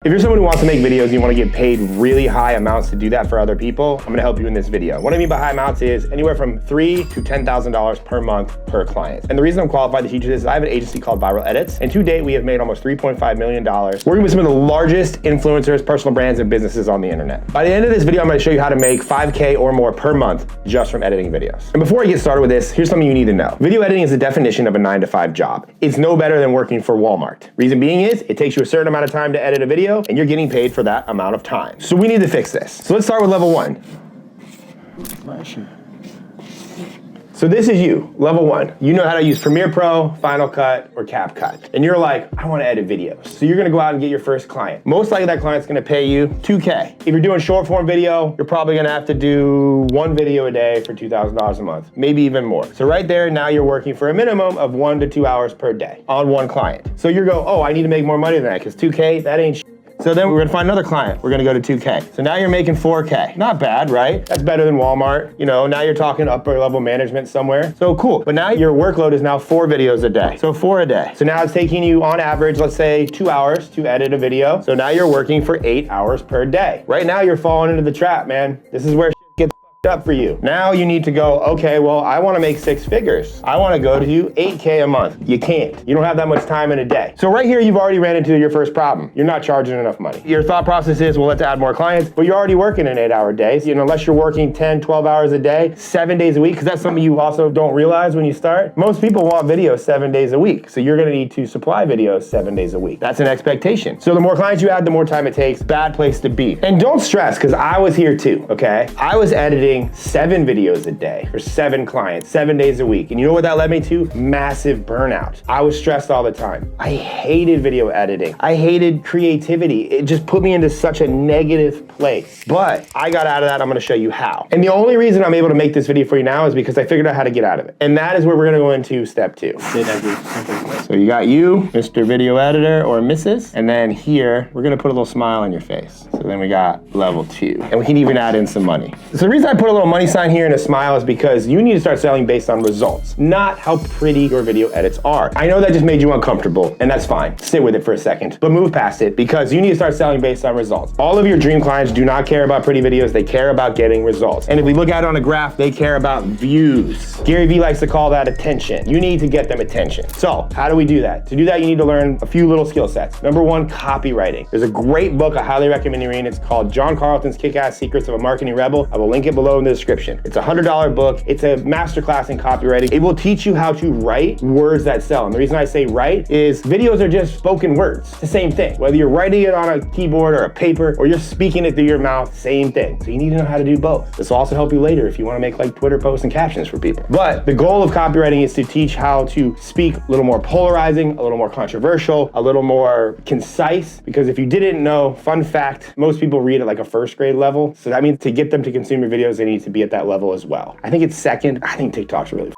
If you're someone who wants to make videos and you want to get paid really high amounts to do that for other people, I'm going to help you in this video. What I mean by high amounts is anywhere from $3,000 to $10,000 per month per client. And the reason I'm qualified to teach you this is I have an agency called Viral Edits, and to date we have made almost $3.5 million working with some of the largest influencers, personal brands, and businesses on the internet. By the end of this video, I'm going to show you how to make $5K or more per month just from editing videos. And before I get started with this, here's something you need to know. Video editing is the definition of a 9-to-5 job. It's no better than working for Walmart. Reason being is it takes you a certain amount of time to edit a video, and you're getting paid for that amount of time. So we need to fix this. So let's start with level 1. So this is you, level 1. You know how to use Premiere Pro, Final Cut, or CapCut. And you're like, I want to edit videos. So you're gonna go out and get your first client. Most likely that client's gonna pay you $2K. If you're doing short form video, you're probably gonna have to do 1 video a day for $2,000 a month, maybe even more. So right there, now you're working for a minimum of 1 to 2 hours per day on one client. So you're going, oh, I need to make more money than that because 2K, that ain't shit. So then we're gonna find another client. We're gonna go to 2K. So now you're making 4K. Not bad, right? That's better than Walmart. You know, now you're talking upper level management somewhere. So cool. But now your workload is now 4 videos a day. So 4 a day. So now it's taking you on average, let's say 2 hours to edit a video. So now you're working for 8 hours per day. Right now you're falling into the trap, man. This is where gets up for you. Now you need to go, okay, well, I want to make 6 figures. I want to go to 8K a month. You can't. You don't have that much time in a day. So right here, you've already ran into your first problem. You're not charging enough money. Your thought process is, well, let's add more clients, but you're already working an 8-hour day. So, unless you're working 10, 12 hours a day, 7 days a week, because that's something you also don't realize when you start. Most people want videos 7 days a week. So you're going to need to supply videos 7 days a week. That's an expectation. So the more clients you add, the more time it takes. Bad place to be. And don't stress, because I was here too, okay? I was editing 7 videos a day for 7 clients, 7 days a week. And you know what that led me to? Massive burnout. I was stressed all the time. I hated video editing. I hated creativity. It just put me into such a negative place. But I got out of that. I'm gonna show you how. And the only reason I'm able to make this video for you now is because I figured out how to get out of it. And that is where we're gonna go into step 2. So you got you, Mr. Video Editor or Mrs. And then here, we're gonna put a little smile on your face. So then we got level 2. And we can even add in some money. So the reason I put a little money sign here and a smile is because you need to start selling based on results, not how pretty your video edits are. I know that just made you uncomfortable, and that's fine. Sit with it for a second, but move past it because you need to start selling based on results. All of your dream clients do not care about pretty videos, they care about getting results. And if we look at it on a graph, they care about views. Gary Vee likes to call that attention. You need to get them attention. So how do we do that? To do that, you need to learn a few little skill sets. Number 1, copywriting. There's a great book I highly recommend you read. It's called John Carlton's Kick-Ass Secrets of a Marketing Rebel. I will link it below in the description. It's a $100 book. It's a masterclass in copywriting. It will teach you how to write words that sell. And the reason I say write is videos are just spoken words. It's the same thing. Whether you're writing it on a keyboard or a paper or you're speaking it through your mouth, same thing. So you need to know how to do both. This will also help you later if you want to make like Twitter posts and captions for people. But the goal of copywriting is to teach how to speak a little more polarizing, a little more controversial, a little more concise. Because if you didn't know, fun fact, most people read at like a 1st grade level. So that means to get them to consume your videos, they need to be at that level as well. I think it's 2nd. I think TikTok's really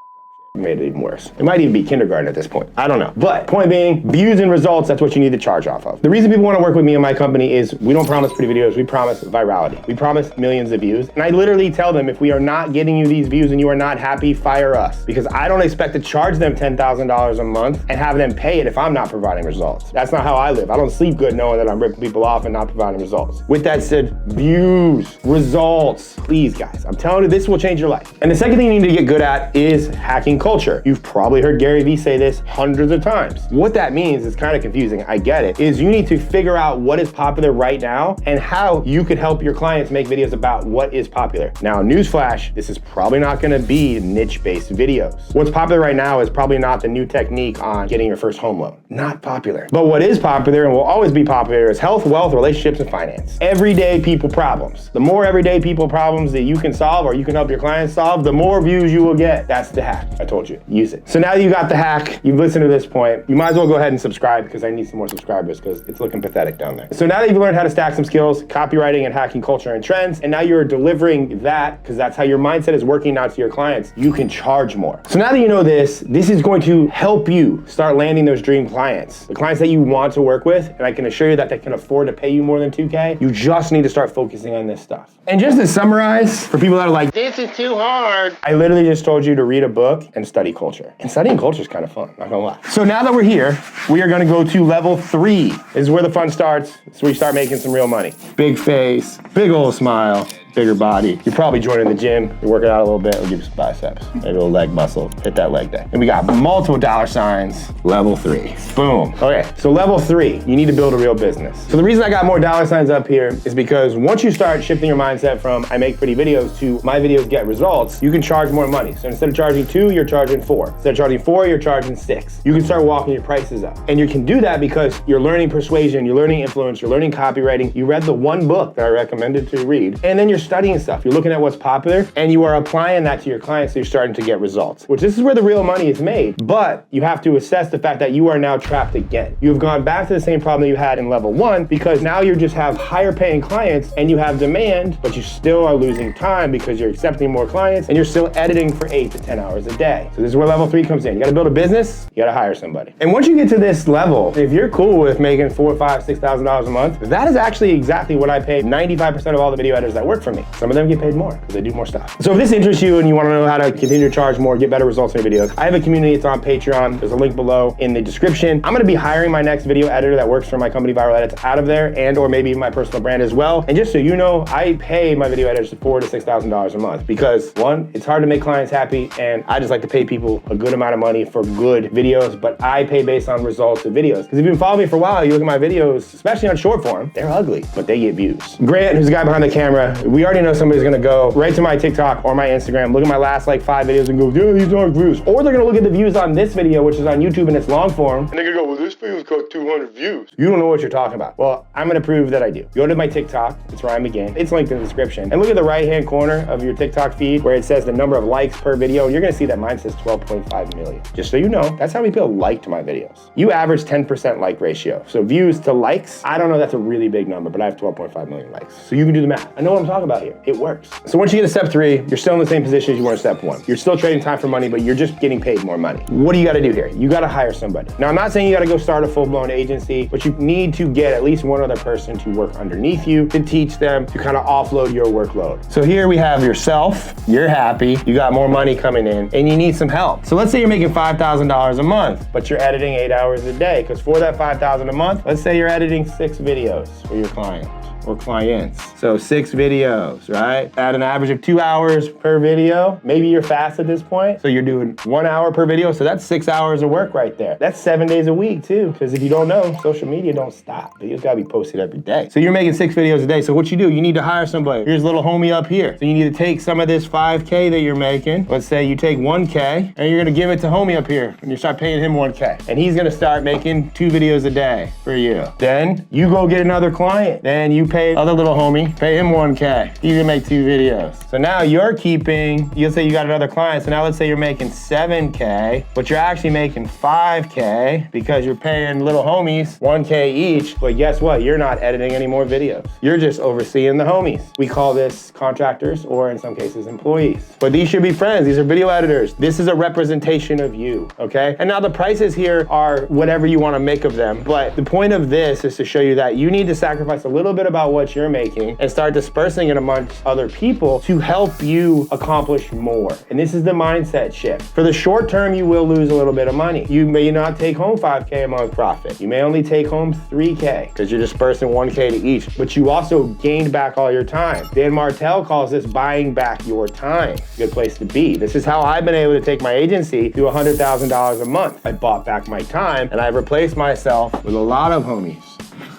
made it even worse. It might even be kindergarten at this point. I don't know. But point being, views and results, that's what you need to charge off of. The reason people want to work with me and my company is we don't promise pretty videos, we promise virality. We promise millions of views. And I literally tell them, if we are not getting you these views and you are not happy, fire us. Because I don't expect to charge them $10,000 a month and have them pay it if I'm not providing results. That's not how I live. I don't sleep good knowing that I'm ripping people off and not providing results. With that said, views, results, please guys, I'm telling you, this will change your life. And the second thing you need to get good at is hacking culture. You've probably heard Gary Vee say this hundreds of times. What that means is kind of confusing, I get it, is you need to figure out what is popular right now and how you could help your clients make videos about what is popular. Now, newsflash, this is probably not gonna be niche-based videos. What's popular right now is probably not the new technique on getting your first home loan. Not popular. But what is popular and will always be popular is health, wealth, relationships, and finance. Everyday people problems. The more everyday people problems that you can solve or you can help your clients solve, the more views you will get. That's the hack. I told you. Use it. So now that you got the hack, you've listened to this point, you might as well go ahead and subscribe because I need some more subscribers because it's looking pathetic down there. So now that you've learned how to stack some skills, copywriting and hacking culture and trends, and now you're delivering that because that's how your mindset is working out to your clients, you can charge more. So now that you know this is going to help you start landing those dream clients, the clients that you want to work with, and I can assure you that they can afford to pay you more than 2K. You just need to start focusing on this stuff. And just to summarize, for people that are like, this is too hard, I literally just told you to read a book and and study culture. And studying culture is kind of fun, not gonna lie. So now that we're here, we are gonna go to level 3. This is where the fun starts. It's where you start making some real money. Big face, big old smile, bigger body. You're probably joining the gym, you're working out a little bit, we'll give you some biceps, maybe a little leg muscle, hit that leg day. And we got multiple dollar signs, level 3. Boom. Okay, so level 3, you need to build a real business. So the reason I got more dollar signs up here is because once you start shifting your mindset from I make pretty videos to my videos get results, you can charge more money. So instead of charging 2, you're charging 4. Instead of charging 4, you're charging 6. You can start walking your prices up. And you can do that because you're learning persuasion, you're learning influence, you're learning copywriting, you read the one book that I recommended to read, and then you're studying stuff. You're looking at what's popular and you are applying that to your clients, so you're starting to get results, which this is where the real money is made. But you have to assess the fact that you are now trapped again. You have gone back to the same problem that you had in level 1 because now you just have higher paying clients and you have demand, but you still are losing time because you're accepting more clients and you're still editing for 8 to 10 hours a day. So this is where level 3 comes in. You gotta build a business, you gotta hire somebody. And once you get to this level, if you're cool with making $4,000, $5,000, $6,000 a month, that is actually exactly what I pay 95% of all the video editors that work for me. Some of them get paid more because they do more stuff. So if this interests you and you want to know how to continue to charge more, get better results in your videos, I have a community. It's on Patreon. There's a link below in the description. I'm going to be hiring my next video editor that works for my company Viral Edits out of there, and or maybe my personal brand as well. And just so you know, I pay my video editors $4,000 to $6,000 a month because 1, it's hard to make clients happy, and I just like to pay people a good amount of money for good videos, but I pay based on results of videos. Because if you've been following me for a while, you look at my videos, especially on short form, they're ugly, but they get views. Grant, who's the guy behind the camera, we already know somebody's going to go right to my TikTok or my Instagram, look at my last like 5 videos and go, yeah, these aren't views. Or they're gonna look at the views on this video, which is on YouTube and it's long form, and they're gonna go, well, this video's got 200 views. You don't know what you're talking about. Well, I'm gonna prove that I do. Go to my TikTok, it's where I begin. It's linked in the description. And look at the right-hand corner of your TikTok feed where it says the number of likes per video. You're gonna see that mine says 12.5 million. Just so you know, that's how many people liked my videos. You average 10% like ratio. So views to likes, I don't know, that's a really big number, but I have 12.5 million likes. So you can do the math. I know what I'm talking about here. It works. So once you get to step 3, you're still in the same position as you were in step 1. You're still trading time for money, but you're just getting paid more money. What do you gotta do here? You gotta hire somebody. Now, I'm not saying you gotta go start a full-blown agency, but you need to get at least one other person to work underneath you, to teach them, to kind of offload your workload. So here we have yourself, you're happy, you got more money coming in, and you need some help. So let's say you're making $5,000 a month, but you're editing 8 hours a day, because for that $5,000 a month, let's say you're editing 6 videos for your client or clients. So 6 videos, right? At an average of 2 hours per video. Maybe you're fast at this point, so you're doing 1 hour per video, so that's 6 hours of work right there. That's 7 days a week too, because if you don't know, social media don't stop. Videos gotta be posted every day. So you're making 6 videos a day, so what you do, you need to hire somebody. Here's a little homie up here. So you need to take some of this 5K that you're making, let's say you take 1K, and you're gonna give it to homie up here, and you start paying him 1K. And he's gonna start making 2 videos a day for you. Then you go get another client, then you pay other little homie, pay him 1K. You can make 2 videos. So now you're keeping, you'll say you got another client, so now let's say you're making 7K, but you're actually making 5K because you're paying little homies 1K each, but guess what? You're not editing any more videos. You're just overseeing the homies. We call this contractors, or in some cases, employees. But these should be friends. These are video editors. This is a representation of you, okay? And now the prices here are whatever you want to make of them, but the point of this is to show you that you need to sacrifice a little bit about what you're making and start dispersing it amongst other people to help you accomplish more. And this is the mindset shift. For the short term, you will lose a little bit of money. You may not take home 5K a month profit. You may only take home 3K because you're dispersing 1K to each, but you also gained back all your time. Dan Martell calls this buying back your time. Good place to be. This is how I've been able to take my agency to $100,000 a month. I bought back my time and I've replaced myself with a lot of homies.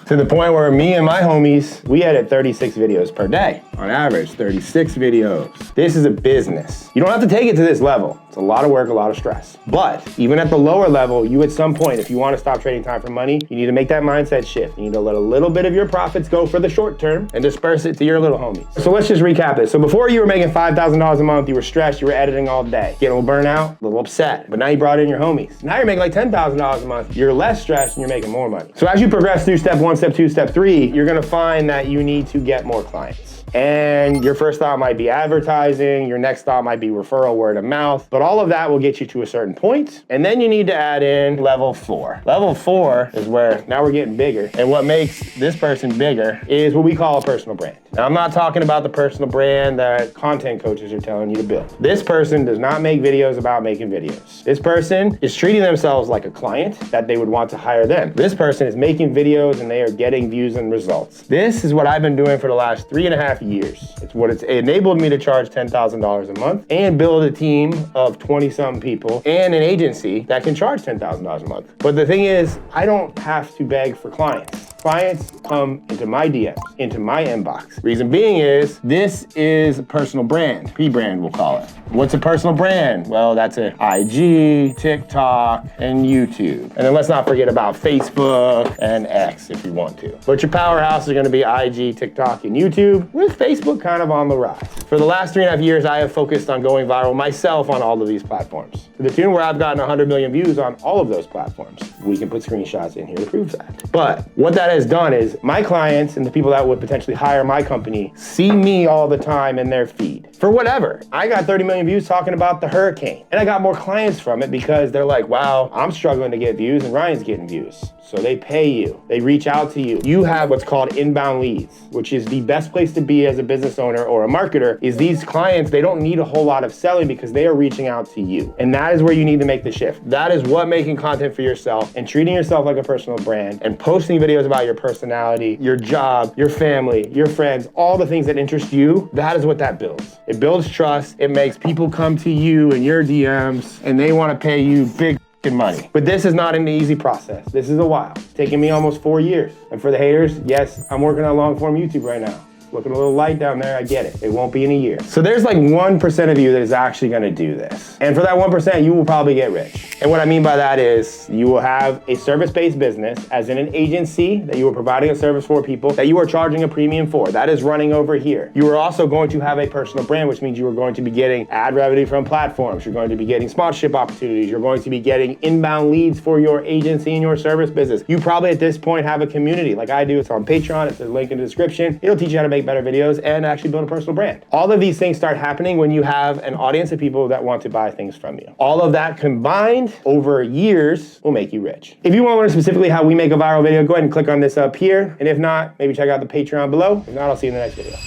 To the point where me and my homies, we edit 36 videos per day. On average, 36 videos. This is a business. You don't have to take it to this level. It's a lot of work, a lot of stress. But even at the lower level, you at some point, if you want to stop trading time for money, you need to make that mindset shift. You need to let a little bit of your profits go for the short term and disperse it to your little homies. So let's just recap this. So before you were making $5,000 a month, you were stressed, you were editing all day. Getting a little burnout, a little upset. But now you brought in your homies. Now you're making like $10,000 a month. You're less stressed and you're making more money. So as you progress through step 1, step 2, step 3, you're gonna find that you need to get more clients. And your first thought might be advertising, your next thought might be referral, word of mouth, but all of that will get you to a certain point. And then you need to add in level 4. Level 4 is where now we're getting bigger. And what makes this person bigger is what we call a personal brand. Now, I'm not talking about the personal brand that content coaches are telling you to build. This person does not make videos about making videos. This person is treating themselves like a client that they would want to hire them. This person is making videos and they are getting views and results. This is what I've been doing for the last 3.5 years. It's what it's enabled me to charge $10,000 a month and build a team of 20-something people and an agency that can charge $10,000 a month. But the thing is, I don't have to beg for clients. Clients come into my DMs, into my inbox. Reason being is, this is a personal brand. P-brand, we'll call it. What's a personal brand? Well, that's a IG, TikTok, and YouTube. And then let's not forget about Facebook and X if you want to. But your powerhouse is gonna be IG, TikTok, and YouTube, with Facebook kind of on the rise. For the last 3.5 years, I have focused on going viral myself on all of these platforms, to the tune where I've gotten 100 million views on all of those platforms. We can put screenshots in here to prove that. But what that has done is, my clients and the people that would potentially hire my company see me all the time in their feed. For whatever. I got 30 million views talking about the hurricane. And I got more clients from it because they're like, wow, I'm struggling to get views and Ryan's getting views. So they pay you. They reach out to you. You have what's called inbound leads, which is the best place to be as a business owner or a marketer. Is these clients, they don't need a whole lot of selling because they are reaching out to you. And that is where you need to make the shift. That is what making content for yourself and treating yourself like a personal brand and posting videos about your personality, your job, your family, your friends, all the things that interest you, that is what that builds. It builds trust. It makes people come to you in your DMs and they want to pay you big money. But this is not an easy process. This is a while. It's taken me almost 4 years. And for the haters, yes, I'm working on long form YouTube right now. Looking a little light down there, I get it. It won't be in a year. So there's like 1% of you that is actually gonna do this. And for that 1%, you will probably get rich. And what I mean by that is, you will have a service-based business, as in an agency that you are providing a service for people that you are charging a premium for. That is running over here. You are also going to have a personal brand, which means you are going to be getting ad revenue from platforms. You're going to be getting sponsorship opportunities. You're going to be getting inbound leads for your agency and your service business. You probably at this point have a community like I do. It's on Patreon. It's a link in the description. It'll teach you how to make better videos and actually build a personal brand. All of these things start happening when you have an audience of people that want to buy things from you. All of that combined over years will make you rich. If you want to learn specifically how we make a viral video, go ahead and click on this up here. And if not, maybe check out the Patreon below. If not, I'll see you in the next video.